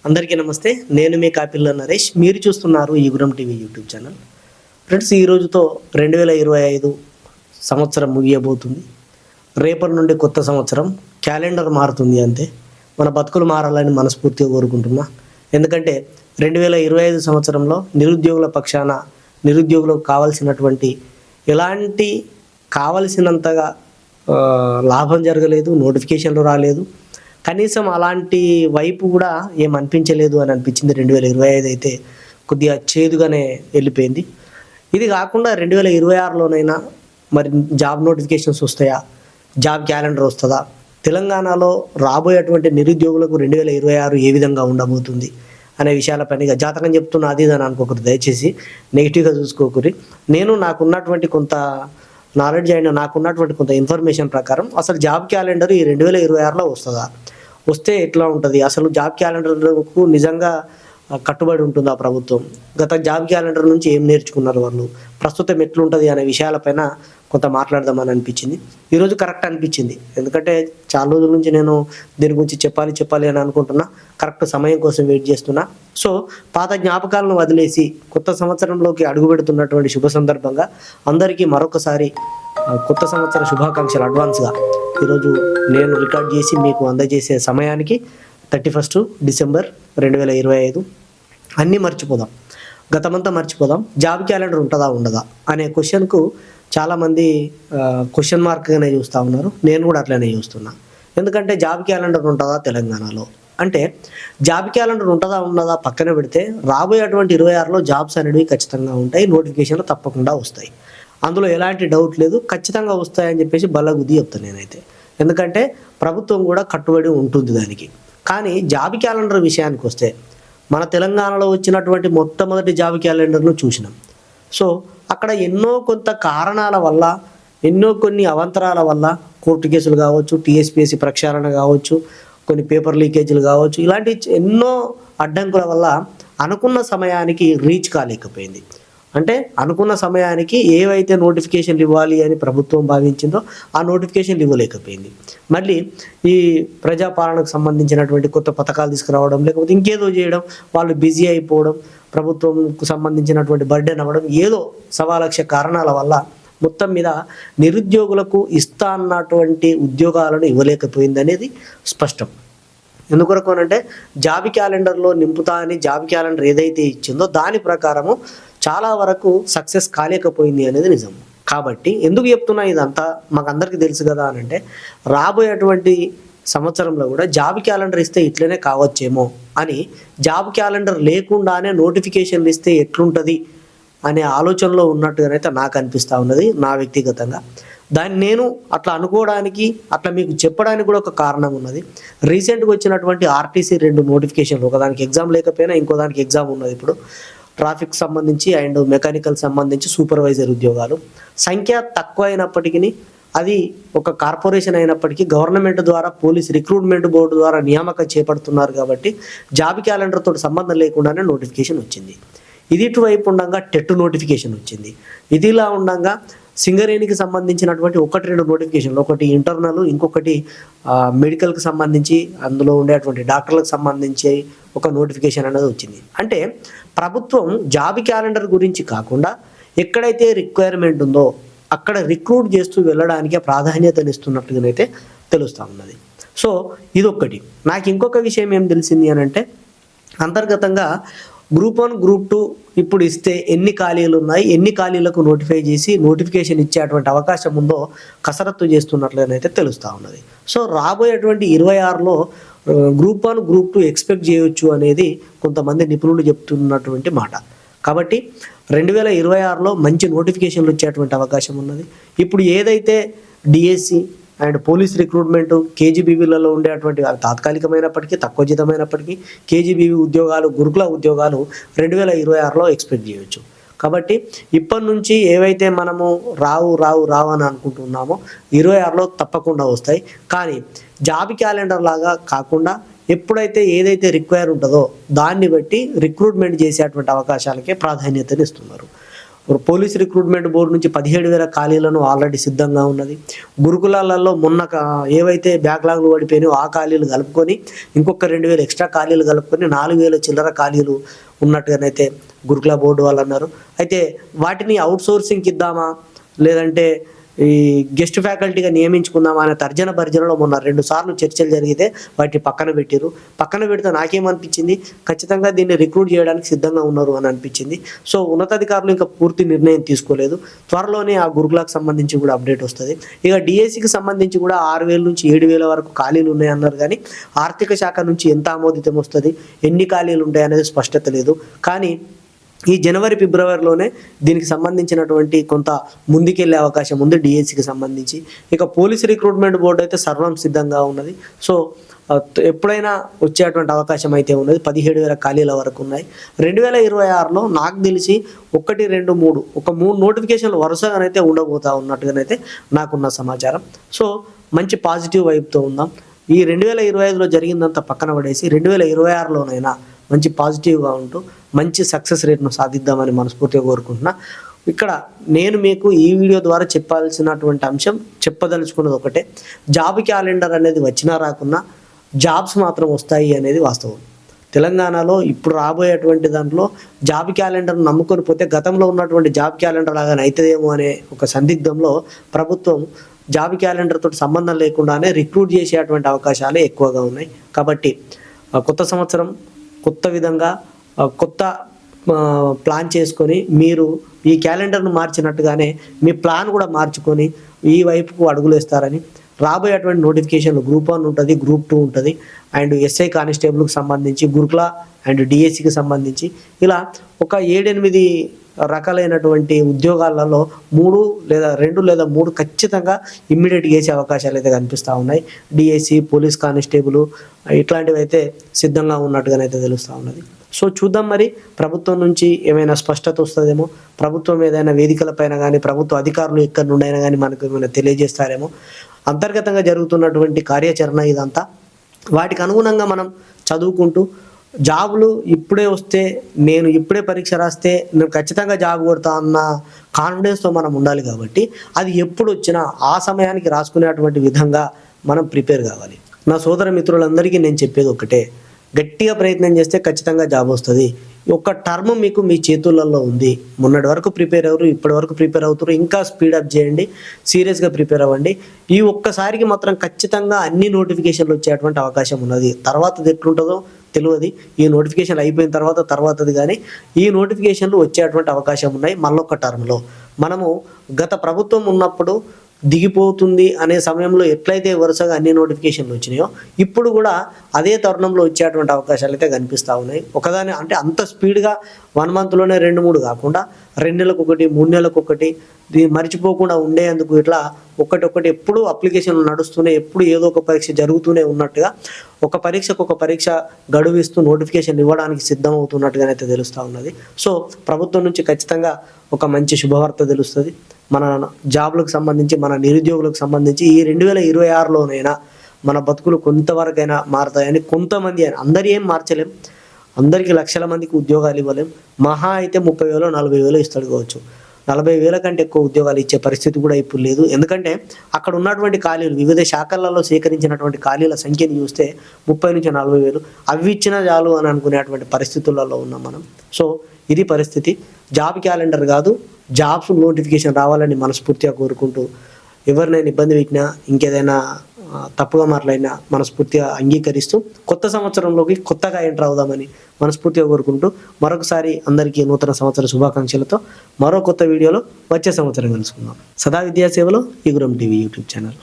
అందరికీ నమస్తే. నేను మీ కాపిల్ల నరేష్. మీరు చూస్తున్నారు ఈగురం టీవీ యూట్యూబ్ ఛానల్. ఫ్రెండ్స్, ఈ రోజుతో 2025 సంవత్సరం ముగియబోతుంది. రేపటి నుండి కొత్త సంవత్సరం, క్యాలెండర్ మారుతుంది అంతే. మన బతుకులు మారాలని మనస్ఫూర్తిగా కోరుకుంటున్నా. ఎందుకంటే 2025 సంవత్సరంలో నిరుద్యోగుల పక్షాన నిరుద్యోగులకు కావాల్సినటువంటి ఎలాంటి కావలసినంతగా లాభం జరగలేదు, నోటిఫికేషన్లు రాలేదు. కనీసం అలాంటి వైపు కూడా ఏం అనిపించలేదు అని అనిపించింది. 2025 అయితే కొద్దిగా చేదుగానే వెళ్ళిపోయింది. ఇది కాకుండా 2026లోనైనా మరి జాబ్ నోటిఫికేషన్స్ వస్తాయా, జాబ్ క్యాలెండర్ వస్తుందా, తెలంగాణలో రాబోయేటువంటి నిరుద్యోగులకు 2026 ఏ విధంగా ఉండబోతుంది అనే విషయాలపైన జాతకం చెప్తున్నా అది అని అనుకోకూడదు. దయచేసి నెగిటివ్గా చూసుకోకూరి. నేను నాకున్నటువంటి కొంత నాలెడ్జ్ అయినా నాకున్నటువంటి కొంత ఇన్ఫర్మేషన్ ప్రకారం అసలు జాబ్ క్యాలెండర్ ఈ 2026లో వస్తుందా, వస్తే ఎట్లా ఉంటుంది, అసలు జాబ్ క్యాలెండర్కు నిజంగా కట్టుబడి ఉంటుందా ప్రభుత్వం, గత జాబ్ క్యాలెండర్ నుంచి ఏం నేర్చుకున్నారు వాళ్ళు, ప్రస్తుతం ఎట్లుంటుంది అనే విషయాలపైన కొంత మాట్లాడదామని అనిపించింది. ఈరోజు కరెక్ట్ అనిపించింది. ఎందుకంటే చాలా రోజుల నుంచి నేను దీని గురించి చెప్పాలి అని అనుకుంటున్నా. కరెక్ట్ సమయం కోసం వెయిట్ చేస్తున్నా. సో పాత జ్ఞాపకాలను వదిలేసి కొత్త సంవత్సరంలోకి అడుగు పెడుతున్నటువంటి శుభ సందర్భంగా అందరికీ మరొకసారి కొత్త సంవత్సర శుభాకాంక్షలు అడ్వాన్స్గా ఈరోజు నేను రికార్డ్ చేసి మీకు అందజేసే సమయానికి 31 డిసెంబర్ 2025 అన్నీ మర్చిపోదాం, గతమంతా మర్చిపోదాం. జాబ్ క్యాలెండర్ ఉంటుందా ఉండదా అనే క్వశ్చన్కు చాలామంది క్వశ్చన్ మార్క్గానే చూస్తూ ఉన్నారు. నేను కూడా అట్లనే చూస్తున్నా. ఎందుకంటే జాబ్ క్యాలెండర్ ఉంటుందా తెలంగాణలో అంటే, జాబ్ క్యాలెండర్ ఉంటుందా ఉండదా పక్కన పెడితే రాబోయేటువంటి 26లో జాబ్స్ అనేవి ఖచ్చితంగా ఉంటాయి, నోటిఫికేషన్లు తప్పకుండా వస్తాయి. అందులో ఎలాంటి డౌట్ లేదు, ఖచ్చితంగా వస్తాయని చెప్పేసి బల్లగుద్ది చెప్తాను నేనైతే. ఎందుకంటే ప్రభుత్వం కూడా కట్టుబడి ఉంటుంది దానికి. కానీ జాబ్ క్యాలెండర్ విషయానికి వస్తే మన తెలంగాణలో వచ్చినటువంటి మొట్టమొదటి జాబ్ క్యాలెండర్ను చూసినాం. సో అక్కడ ఎన్నో కొంత కారణాల వల్ల, కొన్ని అవాంతరాల వల్ల, కోర్టు కేసులు కావచ్చు, టీఎస్పీఎస్సీ ప్రక్షాళన కావచ్చు, కొన్ని పేపర్ లీకేజీలు కావచ్చు, ఇలాంటి ఎన్నో అడ్డంకుల వల్ల అనుకున్న సమయానికి రీచ్ కాలేకపోయింది. అంటే అనుకున్న సమయానికి ఏవైతే నోటిఫికేషన్లు ఇవ్వాలి అని ప్రభుత్వం భావించిందో ఆ నోటిఫికేషన్లు ఇవ్వలేకపోయింది. మళ్ళీ ఈ ప్రజాపాలనకు సంబంధించినటువంటి కొత్త పథకాలు తీసుకురావడం, లేకపోతే ఇంకేదో చేయడం, వాళ్ళు బిజీ అయిపోవడం, ప్రభుత్వంకు సంబంధించినటువంటి బర్డెన్ అవ్వడం, ఏదో 1,00,000 కారణాల వల్ల మొత్తం మీద నిరుద్యోగులకు ఇస్తా అన్నటువంటి ఉద్యోగాలను ఇవ్వలేకపోయింది అనేది స్పష్టం. ఎందుకొరకు అంటే జాబ్ క్యాలెండర్లో నింపుతా అని జాబ్ క్యాలెండర్ ఏదైతే ఇచ్చిందో దాని ప్రకారము చాలా వరకు సక్సెస్ కాలేకపోయింది అనేది నిజం. కాబట్టి ఎందుకు చెప్తున్నా ఇదంతా మాకు అందరికీ తెలుసు కదా అని అంటే, రాబోయేటువంటి సంవత్సరంలో కూడా జాబ్ క్యాలెండర్ ఇస్తే ఇట్లనే కావచ్చేమో అని, జాబ్ క్యాలెండర్ లేకుండానే నోటిఫికేషన్లు ఇస్తే ఎట్లుంటుంది అనే ఆలోచనలో ఉన్నట్టుగానైతే నాకు అనిపిస్తూ ఉన్నది నా వ్యక్తిగతంగా. దాన్ని నేను అట్లా అనుకోవడానికి, అట్లా మీకు చెప్పడానికి కూడా ఒక కారణం ఉన్నది. రీసెంట్గా వచ్చినటువంటి ఆర్టీసీ 2 నోటిఫికేషన్లు, ఒకదానికి ఎగ్జామ్ లేకపోయినా ఇంకో దానికి ఎగ్జామ్ ఉన్నది. ఇప్పుడు ట్రాఫిక్ సంబంధించి అండ్ మెకానికల్ సంబంధించి సూపర్వైజర్ ఉద్యోగాలు సంఖ్య తక్కువ అయినప్పటికీ, అది ఒక కార్పొరేషన్ అయినప్పటికీ గవర్నమెంట్ ద్వారా పోలీస్ రిక్రూట్మెంట్ బోర్డు ద్వారా నియామకం చేపడుతున్నారు. కాబట్టి జాబ్ క్యాలెండర్ తోటి సంబంధం లేకుండానే నోటిఫికేషన్ వచ్చింది. ఇది ఇటువైపు ఉండగా టెట్ నోటిఫికేషన్ వచ్చింది. ఇదిలా ఉండగా సింగరేణికి సంబంధించినటువంటి 1-2 నోటిఫికేషన్లు, ఒకటి ఇంటర్నల్, ఇంకొకటి మెడికల్కి సంబంధించి అందులో ఉండేటువంటి డాక్టర్లకు సంబంధించి ఒక నోటిఫికేషన్ అనేది వచ్చింది. అంటే ప్రభుత్వం జాబ్ క్యాలెండర్ గురించి కాకుండా ఎక్కడైతే రిక్వైర్మెంట్ ఉందో అక్కడ రిక్రూట్ చేస్తూ వెళ్ళడానికి ప్రాధాన్యతనిస్తున్నట్టుగానైతే తెలుస్తూ ఉన్నది. సో ఇదొక్కటి. నాకు ఇంకొక విషయం ఏం తెలిసింది అని అంటే, అంతర్గతంగా గ్రూప్ 1, గ్రూప్ 2 ఇప్పుడు ఇస్తే ఎన్ని ఖాళీలు ఉన్నాయి, ఎన్ని ఖాళీలకు నోటిఫై చేసి నోటిఫికేషన్ ఇచ్చేటువంటి అవకాశం ఉందో కసరత్తు చేస్తున్నట్లుగానైతే తెలుస్తూ ఉన్నది. సో రాబోయేటువంటి 26లో గ్రూప్ 1, గ్రూప్ 2 ఎక్స్పెక్ట్ చేయొచ్చు అనేది కొంతమంది నిపుణులు చెప్తున్నటువంటి మాట. కాబట్టి 2026లో మంచి నోటిఫికేషన్లు వచ్చేటువంటి అవకాశం ఉన్నది. ఇప్పుడు ఏదైతే డిఎస్సి అండ్ పోలీస్ రిక్రూట్మెంట్, కేజీబీవీలలో ఉండేటువంటి తాత్కాలికమైనప్పటికీ, తక్కువ జీతమైనప్పటికీ కేజీబీవీ ఉద్యోగాలు, గురుకుల ఉద్యోగాలు 2026లో ఎక్స్పెక్ట్ చేయవచ్చు. కాబట్టి ఇప్పటి నుంచి ఏవైతే మనము రావు అని అనుకుంటున్నామో 26లో తప్పకుండా వస్తాయి. కానీ జాబ్ క్యాలెండర్ లాగా కాకుండా ఎప్పుడైతే ఏదైతే రిక్వైర్ ఉంటుందో దాన్ని బట్టి రిక్రూట్మెంట్ చేసేటువంటి అవకాశాలకే ప్రాధాన్యతనిస్తున్నారు. పోలీస్ రిక్రూట్మెంట్ బోర్డు నుంచి 17,000 ఖాళీలను ఆల్రెడీ సిద్ధంగా ఉన్నది. గురుకులాలలో మొన్న ఏవైతే బ్యాక్లాగ్లు పడిపోయినాయో ఆ ఖాళీలు కలుపుకొని ఇంకొక 2,000 ఎక్స్ట్రా ఖాళీలు కలుపుకొని 4,000 చిల్లర ఖాళీలు ఉన్నట్టుగానైతే గురుకుల బోర్డు వాళ్ళు అన్నారు. అయితే వాటిని అవుట్ సోర్సింగ్కి ఇద్దామా లేదంటే ఈ గెస్ట్ ఫ్యాకల్టీగా నియమించుకుందామా అనే తర్జన భర్జనలో మొన్న 2 సార్లు చర్చలు జరిగితే వాటిని పక్కన పెట్టారు. పక్కన పెడితే నాకేమనిపించింది, ఖచ్చితంగా దీన్ని రిక్రూట్ చేయడానికి సిద్ధంగా ఉన్నారు అని అనిపించింది. సో ఉన్నతాధికారులు ఇంకా పూర్తి నిర్ణయం తీసుకోలేదు. త్వరలోనే ఆ గురుకులకు సంబంధించి కూడా అప్డేట్ వస్తుంది. ఇక డిఎస్సికి సంబంధించి కూడా 6,000 నుంచి 7,000 వరకు ఖాళీలు ఉన్నాయన్నారు. కానీ ఆర్థిక శాఖ నుంచి ఎంత ఆమోదితం వస్తుంది, ఎన్ని ఖాళీలు ఉంటాయనేది స్పష్టత లేదు. కానీ ఈ జనవరి ఫిబ్రవరిలోనే దీనికి సంబంధించినటువంటి కొంత ముందుకెళ్లే అవకాశం ఉంది డిఎస్సికి సంబంధించి. ఇక పోలీస్ రిక్రూట్మెంట్ బోర్డు అయితే సర్వం సిద్ధంగా ఉన్నది. సో ఎప్పుడైనా వచ్చేటువంటి అవకాశం అయితే ఉన్నది. 17,000 ఖాళీల వరకు ఉన్నాయి. 2026లో నాకు తెలిసి 1, 2, 3 ఒక 3 నోటిఫికేషన్లు వరుసగానైతే ఉండబోతా ఉన్నట్టుగానైతే నాకున్న సమాచారం. సో మంచి పాజిటివ్ వైపుతో ఉందాం. ఈ 2025లో జరిగిందంతా పక్కన పడేసి 2026లోనైనా మంచి పాజిటివ్గా ఉంటూ మంచి సక్సెస్ రేట్ను సాధిద్దామని మనస్ఫూర్తిగా కోరుకుంటున్నా. ఇక్కడ నేను మీకు ఈ వీడియో ద్వారా చెప్పాల్సినటువంటి అంశం, చెప్పదలుచుకున్నది ఒకటే, జాబ్ క్యాలెండర్ అనేది వచ్చినా రాకున్నా జాబ్స్ మాత్రం వస్తాయి అనేది వాస్తవం. తెలంగాణలో ఇప్పుడు రాబోయేటువంటి దాంట్లో జాబ్ క్యాలెండర్ నమ్ముకొని పోతే గతంలో ఉన్నటువంటి జాబ్ క్యాలెండర్ లాగానే అవుతుందేమో అనే ఒక సందిగ్ధంలో ప్రభుత్వం జాబ్ క్యాలెండర్ తోటి సంబంధం లేకుండానే రిక్రూట్ చేసేటువంటి అవకాశాలే ఎక్కువగా ఉన్నాయి. కాబట్టి కొత్త సంవత్సరం కొత్త విధంగా కొత్త ప్లాన్ చేసుకొని మీరు ఈ క్యాలెండర్ను మార్చినట్టుగానే మీ ప్లాన్ కూడా మార్చుకొని ఈ వైపుకు అడుగులు వేస్తారని, రాబోయేటువంటి నోటిఫికేషన్లు గ్రూప్ 1 ఉంటుంది, గ్రూప్ 2 ఉంటుంది, అండ్ ఎస్ఐ కానిస్టేబుల్కి సంబంధించి, గురుకుల అండ్ డిఎస్సికి సంబంధించి ఇలా ఒక 7-8 రకాలైనటువంటి ఉద్యోగాలలో 2 లేదా 3 ఖచ్చితంగా ఇమ్మీడియట్గా వేసే అవకాశాలు అయితే కనిపిస్తూ ఉన్నాయి. డిఎస్సి, పోలీస్ కానిస్టేబుల్ ఇట్లాంటివి అయితే సిద్ధంగా ఉన్నట్టుగానైతే తెలుస్తూ ఉన్నది. సో చూద్దాం, మరి ప్రభుత్వం నుంచి ఏమైనా స్పష్టత వస్తుందేమో, ప్రభుత్వం ఏదైనా వేదికలపైన కానీ ప్రభుత్వ అధికారులు ఎక్కడి నుండైనా కానీ మనకు ఏమైనా తెలియజేస్తారేమో. అంతర్గతంగా జరుగుతున్నటువంటి కార్యాచరణ ఇదంతా. వాటికి అనుగుణంగా మనం చదువుకుంటూ జాబులు ఇప్పుడే వస్తే, నేను ఇప్పుడే పరీక్ష రాస్తే నేను ఖచ్చితంగా జాబ్ కొడతా అన్న కాన్ఫిడెన్స్తో మనం ఉండాలి. కాబట్టి అది ఎప్పుడు వచ్చినా ఆ సమయానికి రాసుకునేటువంటి విధంగా మనం ప్రిపేర్ కావాలి. నా సోదర మిత్రులందరికీ నేను చెప్పేది ఒకటే, గట్టిగా ప్రయత్నం చేస్తే ఖచ్చితంగా జాబ్ వస్తుంది. ఒక టర్మ్ మీకు మీ చేతులలో ఉంది. మొన్నటి వరకు ప్రిపేర్ అవ్వరు, ఇప్పటి వరకు ప్రిపేర్ అవుతారు, ఇంకా స్పీడప్ చేయండి, సీరియస్గా ప్రిపేర్ అవ్వండి. ఈ ఒక్కసారికి మాత్రం ఖచ్చితంగా అన్ని నోటిఫికేషన్లు వచ్చేటువంటి అవకాశం ఉన్నది. తర్వాతది ఎట్లుంటుందో తెలియదు. ఈ నోటిఫికేషన్లు అయిపోయిన తర్వాతది కానీ ఈ నోటిఫికేషన్లు వచ్చేటువంటి అవకాశం ఉన్నాయి. మళ్ళొక్క టర్మ్లో మనము గత ప్రభుత్వం ఉన్నప్పుడు దిగిపోతుంది అనే సమయంలో ఎట్లయితే వరుసగా అన్ని నోటిఫికేషన్లు వచ్చినాయో ఇప్పుడు కూడా అదే తరుణంలో వచ్చేటువంటి అవకాశాలు అయితే కనిపిస్తూ ఉన్నాయి. ఒకదాని అంటే అంత స్పీడ్గా 1 మంత్లోనే 2-3 కాకుండా 2 నెలలకు 1, 3 నెలలకు 1, దీన్ని మర్చిపోకుండా ఉండేందుకు ఇట్లా ఒకటి ఎప్పుడు అప్లికేషన్లు నడుస్తూనే, ఎప్పుడు ఏదో ఒక పరీక్ష జరుగుతూనే ఉన్నట్టుగా ఒక పరీక్షకు ఒక పరీక్ష గడువిస్తూ నోటిఫికేషన్ ఇవ్వడానికి సిద్ధమవుతున్నట్టుగానైతే తెలుస్తూ ఉన్నది. సో ప్రభుత్వం నుంచి ఖచ్చితంగా ఒక మంచి శుభవార్త తెలుస్తుంది. మన జాబ్లకు సంబంధించి, మన నిరుద్యోగులకు సంబంధించి ఈ 2026లోనైనా మన బతుకులు కొంతవరకైనా మారుతాయని, కొంతమంది అని, అందరి ఏం మార్చలేం, అందరికీ లక్షల మందికి ఉద్యోగాలు ఇవ్వలేం. మహా అయితే 30,000 40,000 ఇస్తాడు కావచ్చు. 40,000 కంటే ఎక్కువ ఉద్యోగాలు ఇచ్చే పరిస్థితి కూడా ఇప్పుడు లేదు. ఎందుకంటే అక్కడ ఉన్నటువంటి ఖాళీలు, వివిధ శాఖలలో సేకరించినటువంటి ఖాళీల సంఖ్యని చూస్తే 30,000 నుంచి 40,000 అవి ఇచ్చినా చాలు అని అనుకునేటువంటి పరిస్థితులలో ఉన్నాం మనం. సో ఇది పరిస్థితి. జాబ్ క్యాలెండర్ కాదు, జాబ్స్ నోటిఫికేషన్ రావాలని మనస్ఫూర్తిగా కోరుకుంటూ, ఎవరినైనా ఇబ్బంది పెట్టినా, ఇంకేదైనా తప్పుగా మాట్లాడినా మనస్ఫూర్తిగా అంగీకరిస్తూ కొత్త సంవత్సరంలోకి కొత్తగా ఎంటర్ అవుదామని మనస్ఫూర్తిగా కోరుకుంటూ, మరొకసారి అందరికీ నూతన సంవత్సర శుభాకాంక్షలతో మరో కొత్త వీడియోలో వచ్చే సంవత్సరం కలుసుకుందాం. సదా విద్యాసేవలో ఈ గురం టీవీ యూట్యూబ్ ఛానల్.